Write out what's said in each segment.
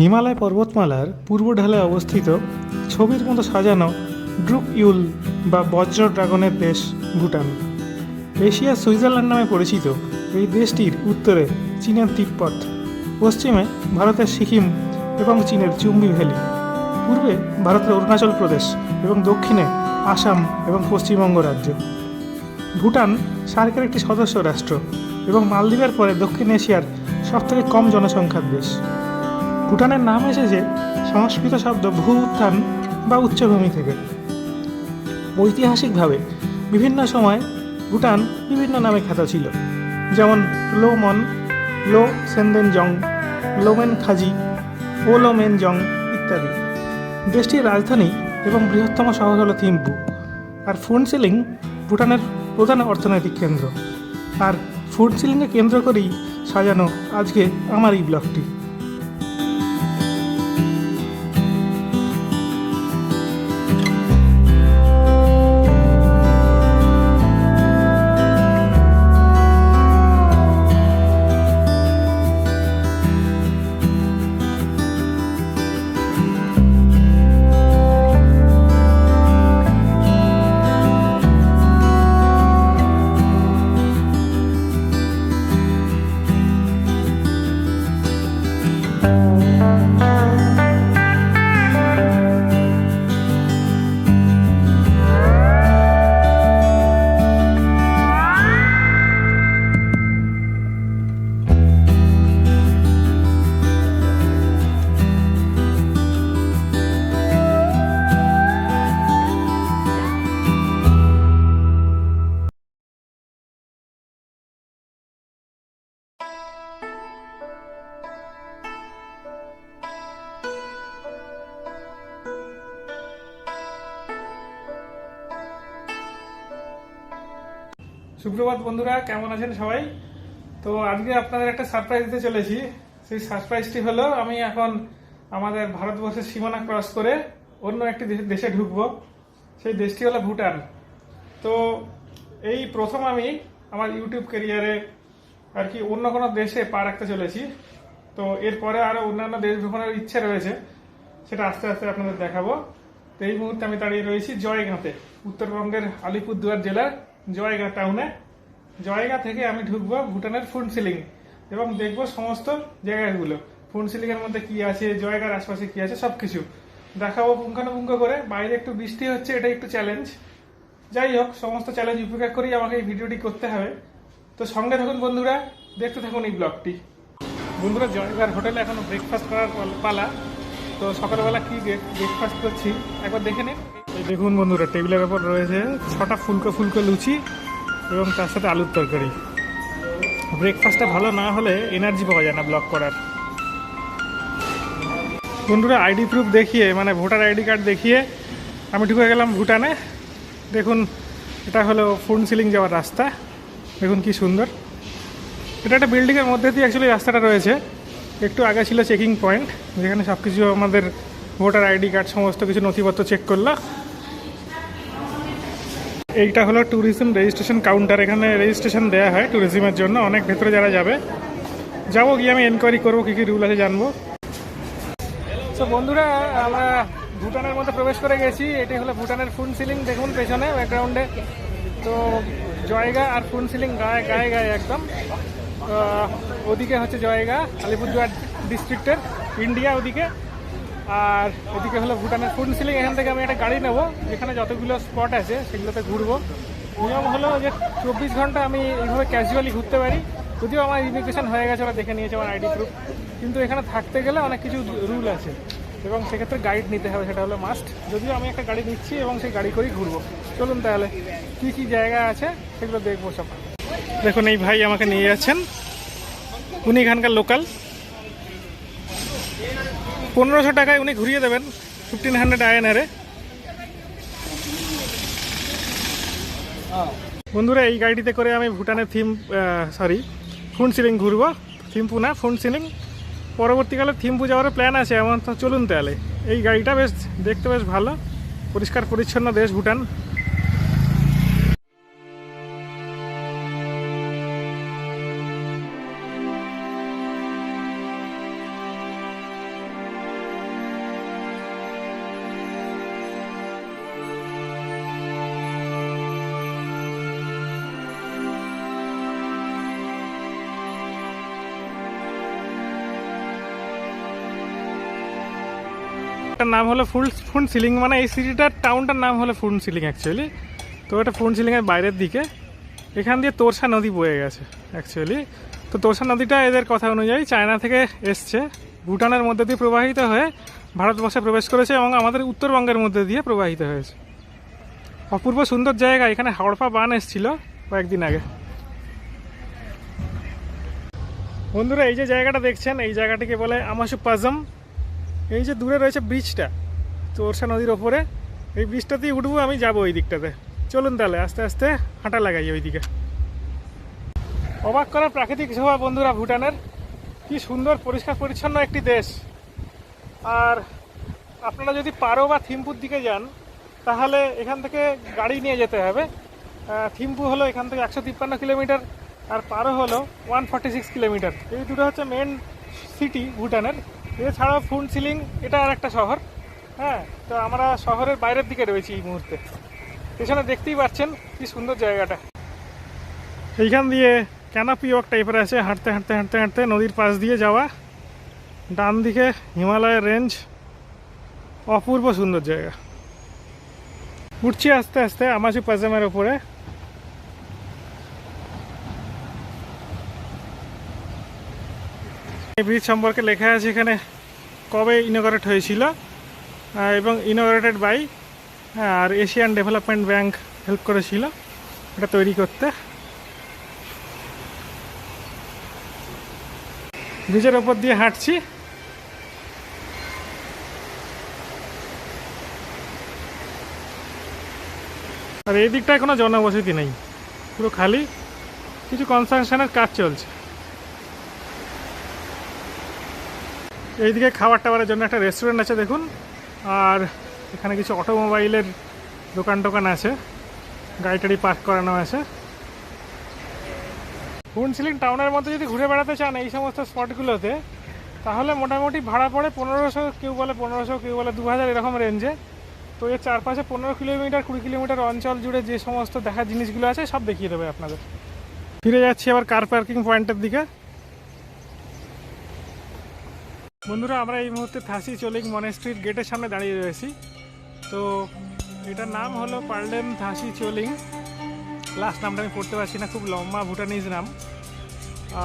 হিমালয় পর্বতমালার পূর্ব ঢালে অবস্থিত ছবির মতো সাজানো ড্রুক ইউল বা বজ্র ড্রাগনের দেশ ভুটান। এশিয়ার সুইজারল্যান্ড নামে পরিচিত এই দেশটির উত্তরে চীনের তিব্বত, পশ্চিমে ভারতের সিকিম এবং চীনের চুম্বি ভ্যালি, পূর্বে ভারতের অরুণাচল প্রদেশ এবং দক্ষিণে আসাম এবং পশ্চিমবঙ্গ রাজ্য। ভুটান সার্কের একটি সদস্য রাষ্ট্র এবং মালদ্বীপের পরে দক্ষিণ এশিয়ার সবথেকে কম জনসংখ্যার দেশ। ভুটানের নাম এসেছে সংস্কৃত শব্দ ভূ উত্থান বা উচ্চভূমি থেকে। ঐতিহাসিকভাবে বিভিন্ন সময় ভুটান বিভিন্ন নামে খ্যাত ছিল, যেমন লো মন, লো সেনদেনজং, লোমেন খাজি, ও লোমেন জং ইত্যাদি। দেশটির রাজধানী এবং বৃহত্তম শহর হল থিম্পু, আর ফুনসিলিং ভুটানের প্রধান অর্থনৈতিক কেন্দ্র। আর ফুনসিলিংকে কেন্দ্র করেই সাজানো আজকে আমার এই ব্লগটি। সুপ্রভাত বন্ধুরা, কেমন আছেন সবাই? তো আজকে আপনাদের একটা সারপ্রাইজ দিতে চলেছি। সেই সারপ্রাইজটি হলো আমি এখন আমাদের ভারতবর্ষের সীমানা ক্রস করে অন্য একটি দেশে ঢুকবো। সেই দেশটি হলো ভুটান। তো এই প্রথম আমি আমার ইউটিউব ক্যারিয়ারে আর কি অন্য কোনো দেশে পা রাখতে চলেছি। তো এরপরে আরও অন্যান্য দেশ ভ্রমণের ইচ্ছে রয়েছে, সেটা আস্তে আস্তে আপনাদের দেখাবো। তো এই মুহূর্তে আমি দাঁড়িয়ে রয়েছি জয়গাঁতে, উত্তরবঙ্গের আলিপুরদুয়ার জেলার জয়গাঁ টাউনে। জয়গাঁ থেকে আমি ঢুকবো ভুটানের ফুনসিলিং এবং দেখবো সমস্ত জায়গাগুলো, ফুনসিলিং এর মধ্যে কি আছে, জয়গাঁর আশপাশে কি আছে, সবকিছু দেখাবো পুঙ্খানুপুঙ্খ করে। বাইরে একটু বৃষ্টি হচ্ছে, এটা একটু চ্যালেঞ্জ। যাই হোক, সমস্ত চ্যালেঞ্জ উপেক্ষা করেই আমাকে এই ভিডিওটি করতে হবে। তো সঙ্গে থাকুন বন্ধুরা, দেখতে থাকুন এই ব্লগটি। বন্ধুরা, জয়গাঁর হোটেলে এখনো ব্রেকফাস্ট করার পালা। তো সকালবেলা কি ব্রেকফাস্ট করছি একবার দেখে নিন। এই দেখুন বন্ধুরা, টেবিলের ওপর রয়েছে 6টা ফুলকো ফুলকো লুচি এবং তার সাথে আলুর তরকারি। ব্রেকফাস্টটা ভালো না হলে এনার্জি পাওয়া যায় না ব্লগ করার। বন্ধুরা, আইডি প্রুফ দেখিয়ে, মানে ভোটার আইডি কার্ড দেখিয়ে আমি ঢুকে গেলাম ভুটানে। দেখুন, এটা হলো ফুনসিলিং যাওয়ার রাস্তা। দেখুন কি সুন্দর। এটা একটা বিল্ডিংয়ের মধ্যে দিয়ে অ্যাকচুয়ালি রাস্তাটা রয়েছে। একটু আগে ছিল চেকিং পয়েন্ট, যেখানে সব কিছু আমাদের ভোটার আইডি কার্ড সমস্ত কিছু নথিপত্র চেক করলো। এইটা হলো ট্যুরিজম রেজিস্ট্রেশন কাউন্টার। এখানে রেজিস্ট্রেশন দেওয়া হয় ট্যুরিজমের জন্য। অনেক ভেতরে যারা যাবো গিয়ে আমি এনকোয়ারি করবো, কী কী রুল আছে জানবো। তো বন্ধুরা, আমরা ভুটানের মধ্যে প্রবেশ করে গেছি। এটি হলো ভুটানের ফুনসিলিং। দেখুন পেছনে ব্যাকগ্রাউন্ডে। তো জয়গাঁ আর ফুনসিলিং গায়ে গায়ে গায়ে একদম। ওদিকে হচ্ছে জয়গাঁ, আলিপুরদুয়ার ডিস্ট্রিক্টের ইন্ডিয়া ওদিকে। আর এদিকে হলো ভুটানের ফুনসিলিং। এখান থেকে আমি একটা গাড়ি নেবো, যেখানে যতগুলো স্পট আছে সেগুলোতে ঘুরবো। নিয়ম হলো যে 24 ঘন্টা আমি এইভাবে ক্যাজুয়ালি ঘুরতে পারি। যদিও আমার ইমিগ্রেশন হয়ে গেছে, ওরা দেখে নিয়েছে আমার আইডি প্রুফ। কিন্তু এখানে থাকতে গেলে অনেক কিছু রুল আছে এবং সেক্ষেত্রে গাইড নিতে হবে, সেটা হলো মাস্ট। যদিও আমি একটা গাড়ি নিচ্ছি এবং সেই গাড়ি করেই ঘুরবো। চলুন তাহলে কী কী জায়গা আছে সেগুলো দেখবো সব। দেখুন, এই ভাই আমাকে নিয়ে যাচ্ছেন, উনি এখানকার লোকাল। 1500 টাকায় উনি ঘুরিয়ে দেবেন 1500 INR-এ। বন্ধুরা, এই গাড়িতে করে আমি ভুটানের ফুনসিলিং ঘুরবো। থিম্পু না, ফুনসিলিং। পরবর্তীকালে থিম্পু যাওয়ার প্ল্যান আছে এমন। তো চলুন তাহলে। এই গাড়িটা বেশ দেখতে বেশ ভালো, পরিষ্কার পরিচ্ছন্ন দেশ ভুটান। শহরটার নাম হলো ফুনসিলিং, মানে এই সিটিটার টাউনটার নাম হলো ফুনসিলিং অ্যাকচুয়ালি। তো এটা ফুনসিলিংয়ের বাইরের দিকে, এখান দিয়ে তোরসা নদী বয়ে গেছে অ্যাকচুয়ালি। তো তোরসা নদীটা এদের কথা অনুযায়ী চায়না থেকে এসছে, ভুটানের মধ্যে দিয়ে প্রবাহিত হয়ে ভারতবর্ষে প্রবেশ করেছে এবং আমাদের উত্তরবঙ্গের মধ্যে দিয়ে প্রবাহিত হয়েছে। অপূর্ব সুন্দর জায়গা। এখানে হাওড়পা বান এসেছিল কয়েকদিন আগে। বন্ধুরা, এই যে জায়গাটা দেখছেন, এই জায়গাটিকে বলে আমাসুপাজম। এই যে দূরে রয়েছে ব্রিজটা তোরসা নদীর ওপরে, এই ব্রিজটাতেই উঠবো, আমি যাবো ওই দিকটাতে। চলুন তাহলে আস্তে আস্তে হাঁটা লাগাই ওই দিকে। অবাক করা প্রাকৃতিক শোভা বন্ধুরা ভুটানের। কি সুন্দর পরিষ্কার পরিচ্ছন্ন একটি দেশ। আর আপনারা যদি পারো বা থিম্পুর দিকে যান তাহলে এখান থেকে গাড়ি নিয়ে যেতে হবে। থিম্পু হলো এখান থেকে 153 কিলোমিটার, আর পারো হলো 146 কিলোমিটার। এই দুটো হচ্ছে মেন সিটি ভুটানের। এছাড়াও ফুনসিলিং এটা আর একটা শহর। হ্যাঁ, তো আমরা শহরের বাইরের দিকে রয়েছি এই মুহূর্তে। পেছনে দেখতেই পাচ্ছেন কি সুন্দর জায়গাটা। এইখান দিয়ে ক্যানাপি ওয়াক টাইপের আছে, হাঁটতে হাঁটতে হাঁটতে হাঁটতে নদীর পাশ দিয়ে যাওয়া। ডান দিকে হিমালয়ের রেঞ্জ, অপূর্ব সুন্দর জায়গা। উঠছি আস্তে আস্তে আমাসুপাজমের ওপরে। এই ব্রিজ সম্পর্কে লেখা আছে এখানে কবে ইনঅগারেট হয়েছিল এবং ইনঅগারেটেড বাই, আর এশিয়ান ডেভেলপমেন্ট ব্যাংক হেল্প করেছিল এটা তৈরি করতে। ব্রিজের ওপর দিয়ে হাঁটছি। আর এই দিকটায় কোনো জনবসতি নেই, পুরো খালি, কিছু কনস্ট্রাকশনের কাজ চলছে। এইদিকে খাবার টাবারের জন্য একটা রেস্টুরেন্ট আছে দেখুন, আর এখানে কিছু অটোমোবাইলের দোকান টোকান আছে, গাড়ি টাড়ি পার্ক করানো আছে। ফুনসিলিং টাউনের মধ্যে যদি ঘুরে বেড়াতে চান এই সমস্ত স্পটগুলোতে, তাহলে মোটামুটি ভাড়া পড়ে 1500, কেউ বলে 1500, কেউ বলে 2000 এরকম রেঞ্জে। তো এর চারপাশে 15 কিলোমিটার 20 কিলোমিটার অঞ্চল জুড়ে যে সমস্ত দেখার জিনিসগুলো আছে সব দেখিয়ে দেবে আপনাদের। ফিরে যাচ্ছি আবার কার পার্কিং পয়েন্টের দিকে। বন্ধুরা, আমরা এই মুহূর্তে থাসি চোলিং মনেস্ট্রির গেটের সামনে দাঁড়িয়ে রয়েছি। তো এটার নাম হলো পার্লেন থাসি চোলিং। লাস্ট নামটা আমি পড়তে পারছি না, খুব লম্বা ভুটানিজ নাম।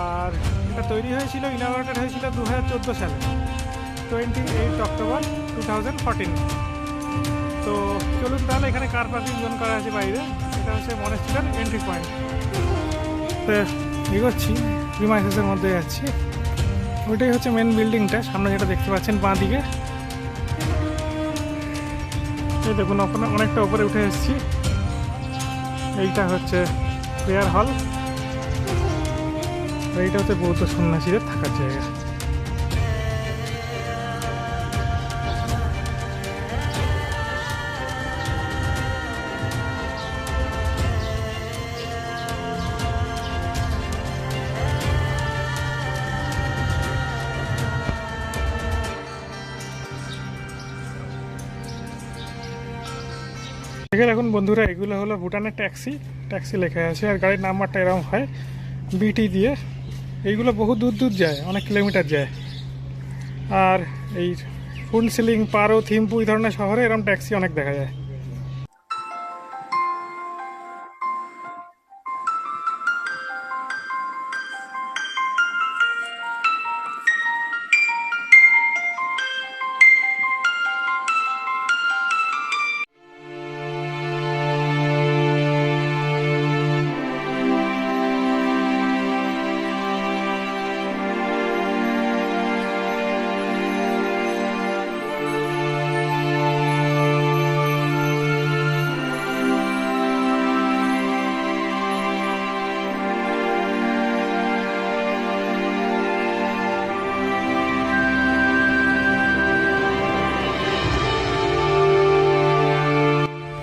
আর এটা তৈরি হয়েছিল, ইনঅগারেটেড হয়েছিল 2014 সালে, 28 অক্টোবর 2014। তো চলুন তাহলে, এখানে কার পার্কিং জোন করা আছে বাইরে। এটা হচ্ছে মনেস্ট্রির এন্ট্রি পয়েন্ট। তো এগোচ্ছি, প্রিমাইসেসের মধ্যে যাচ্ছি। ওইটাই হচ্ছে মেন বিল্ডিংটা, সামনে যেটা দেখতে পাচ্ছেন বাঁ দিকে। এই দেখুন অনেকটা উপরে উঠে এসেছি। এইটা হচ্ছে প্রেয়ার হল, এইটা হচ্ছে বৌদ্ধ সন্ন্যাসীদের থাকার জায়গা। দেখুন বন্ধুরা, এগুলো হলো ভুটানের ট্যাক্সি লেখা আছে, আর গাড়ির নাম্বারটা এরকম হয় বিটি দিয়ে। এইগুলো বহু দূর দূর যায়, অনেক কিলোমিটার যায়। আর এই ফুনসিলিং, পারো, থিম্পু এই ধরনের শহরে এরকম ট্যাক্সি অনেক দেখা যায়।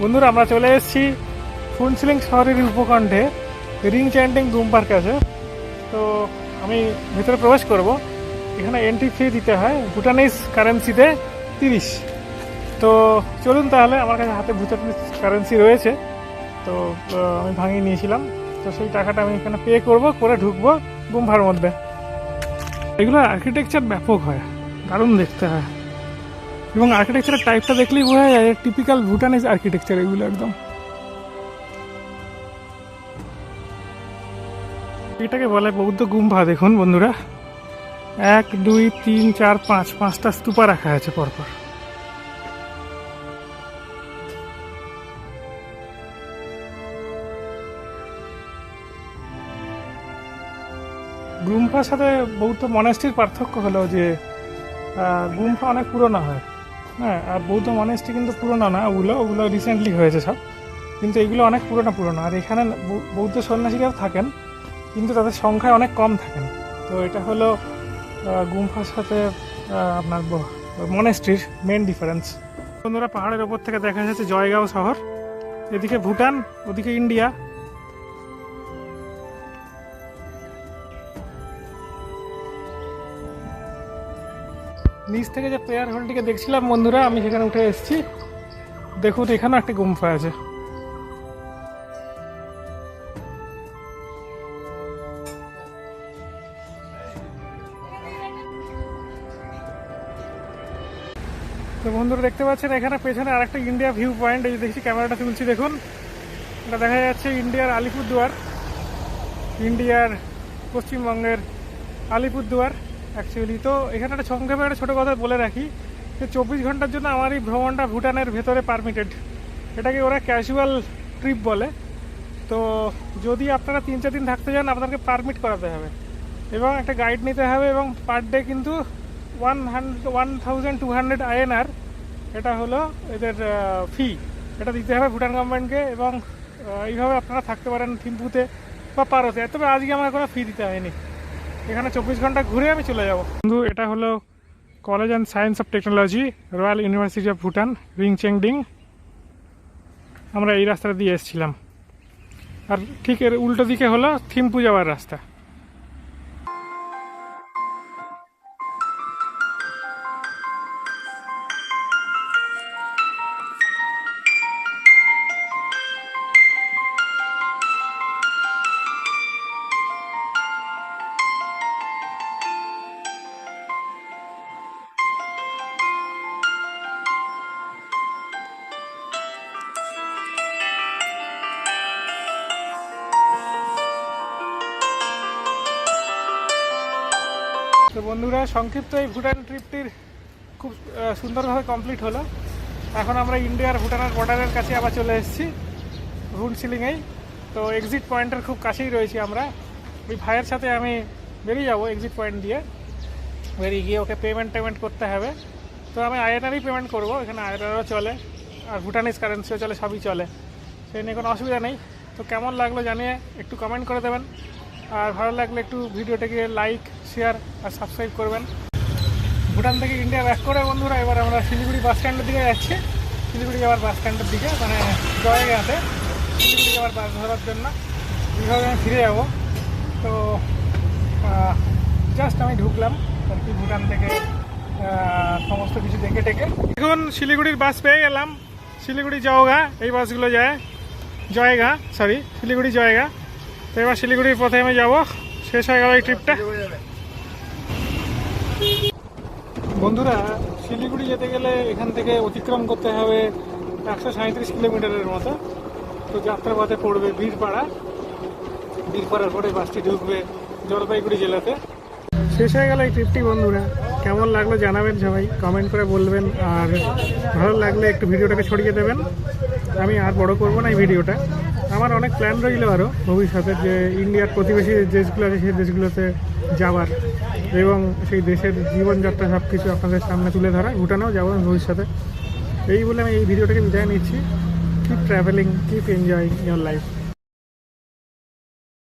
বন্ধুরা, আমরা চলে এসেছি ফুনসিলিং শহরের উপকণ্ঠে রিং চ্যান্টিং গুম পার্ক আছে। তো আমি ভেতরে প্রবেশ করব। এখানে এন্ট্রি ফি দিতে হয় ভুটানিজ কারেন্সিতে 30। তো চলুন তাহলে, আমার কাছে হাতে ভুটানিজ কারেন্সি রয়েছে, তো আমি ভাঙিয়ে নিয়েছিলাম। তো সেই টাকাটা আমি এখানে পে করব, করে ঢুকবো গুম্ফার মধ্যে। এগুলো আর্কিটেকচার ব্যাপক হয়, দারুণ দেখতে হয়। এবং আর্কিটেকচারের টাইপটা দেখলেই বোঝা যায় টিপিক্যাল ভুটানিজ আর্কিটেকচার এগুলো একদম। এটাকে বলে বৌদ্ধ গুম্ফা। দেখুন বন্ধুরা, 1 2 3 4 5 5টা স্তূপা রাখা আছে পরপর। গুম্ফার সাথে বৌদ্ধ মনেস্ট্রির পার্থক্য হলো যে গুম্ফা অনেক পুরনো হয়, হ্যাঁ, আর বৌদ্ধ মনেস্ট্রি কিন্তু পুরনো না, ওগুলো রিসেন্টলি হয়েছে সব, কিন্তু এগুলো অনেক পুরনো। আর এখানে বৌদ্ধ সন্ন্যাসীরাও থাকেন, কিন্তু তাদের সংখ্যায় অনেক কম থাকেন। তো এটা হলো গুম্ফার সাথে আপনার মনেস্ট্রির মেন ডিফারেন্স। বন্ধুরা, পাহাড়ের ওপর থেকে দেখা যাচ্ছে জয়গাঁও শহর, এদিকে ভুটান, ওদিকে ইন্ডিয়া। নিচ থেকে যে প্রেয়ার হলটিকে দেখছিলাম বন্ধুরা, আমি সেখানে উঠে এসেছি। দেখুন এখানেও একটা গুম্ফা আছে। তো বন্ধুরা দেখতে পাচ্ছেন এখানে পেছনে আরেকটা ইন্ডিয়া ভিউ পয়েন্ট। এই যে দেখছি ক্যামেরাটা তুলছি, দেখুন এটা দেখা যাচ্ছে ইন্ডিয়ার আলিপুরদুয়ার, ইন্ডিয়ার পশ্চিমবঙ্গের আলিপুরদুয়ার অ্যাকচুয়ালি। তো এখানে একটা সংক্ষেপে একটা ছোটো কথা বলে রাখি যে 24 ঘন্টার জন্য আমার এই ভ্রমণটা ভুটানের ভেতরে পারমিটেড। এটাকে ওরা ক্যাজুয়াল ট্রিপ বলে। তো যদি আপনারা 3-4 দিন থাকতে যান, আপনাকে পারমিট করাতে হবে এবং একটা গাইড নিতে হবে, এবং পার ডে কিন্তু 1200 INR এটা হলো এদের ফি, এটা দিতে হবে ভুটান গভর্নমেন্টকে। এবং এইভাবে আপনারা থাকতে পারেন থিম্পুতে বা পারোতে। তবে আজকে আমার কোনো ফি দিতে হয়নি, এখানে 24 ঘন্টা ঘুরে আমি চলে যাব। বন্ধু, এটা হলো College and Science of Technology, Royal University of Bhutan, Rinchending. আমরা এই রাস্তাটা দিয়ে এসেছিলাম, আর ঠিক এর উল্টো দিকে হলো থিম্পু যাওয়ার রাস্তা। তো বন্ধুরা, সংক্ষিপ্ত এই ভুটান ট্রিপটির খুব সুন্দরভাবে কমপ্লিট হলো। এখন আমরা ইন্ডিয়ার ভুটানের বর্ডারের কাছে আবার চলে এসেছি, রুনসিলিংয়েই। তো এক্সিট পয়েন্টের খুব কাছেই রয়েছি আমরা। ওই ভাইয়ের সাথে আমি বেরিয়ে যাবো এক্সিট পয়েন্ট দিয়ে, বেরিয়ে গিয়ে ওকে পেমেন্ট করতে হবে। তো আমি আইএনআরই পেমেন্ট করবো, এখানে আইএনআরও চলে আর ভুটানিজ কারেন্সিও চলে, সবই চলে, সেই নিয়ে কোনো অসুবিধা নেই। তো কেমন লাগলো জানিয়ে একটু কমেন্ট করে দেবেন, আর ভালো লাগলে একটু ভিডিওটাকে লাইক, শেয়ার আর সাবস্ক্রাইব করবেন। ভুটান থেকে ইন্ডিয়া ব্যাক করে বন্ধুরা এবার আমরা শিলিগুড়ি বাস স্ট্যান্ডের দিকে যাচ্ছি। শিলিগুড়ি যাওয়ার বাস স্ট্যান্ডের দিকে, মানে জয়গাঁতে শিলিগুড়ি যাওয়ার বাস ধরার জন্য এইভাবে আমি ফিরে যাব। তো জাস্ট আমি ঢুকলাম আর কি ভুটান থেকে, সমস্ত কিছু দেখে টেকে এখন শিলিগুড়ির বাস পেয়ে গেলাম। শিলিগুড়ি জয়গাঁ এই বাসগুলো যায়, শিলিগুড়ি জয়গাঁ। তো এবার শিলিগুড়ির পথে আমি যাবো, শেষ হয়ে গেল এই ট্রিপটা। বন্ধুরা, শিলিগুড়ি যেতে গেলে এখান থেকে অতিক্রম করতে হবে 137 কিলোমিটারের মতো। তো যাত্রাপথে পড়বে বীরপাড়ার পরে বাসটি ঢুকবে জলপাইগুড়ি জেলাতে। শেষ হয়ে গেল এই ট্রিপটি বন্ধুরা। কেমন লাগলো জানাবেন, সবাই কমেন্ট করে বলবেন, আর ভালো লাগলে একটু ভিডিওটাকে ছড়িয়ে দেবেন। আমি আর বড় করবো না এই ভিডিওটা। আমার অনেক প্ল্যান রইল আরও ভবিষ্যতে, যে ইন্ডিয়ার প্রতিবেশী দেশগুলো আছে সেই দেশগুলোতে যাওয়ার, এবং সেই দেশের জীবনযাত্রা সব কিছু আপনাদের সামনে তুলে ধরা। ভুটানেও যাবো ভবিষ্যতে। এই বলে আমি এই ভিডিওটাকে বিদায় নিচ্ছি। Keep travelling, keep enjoying your life.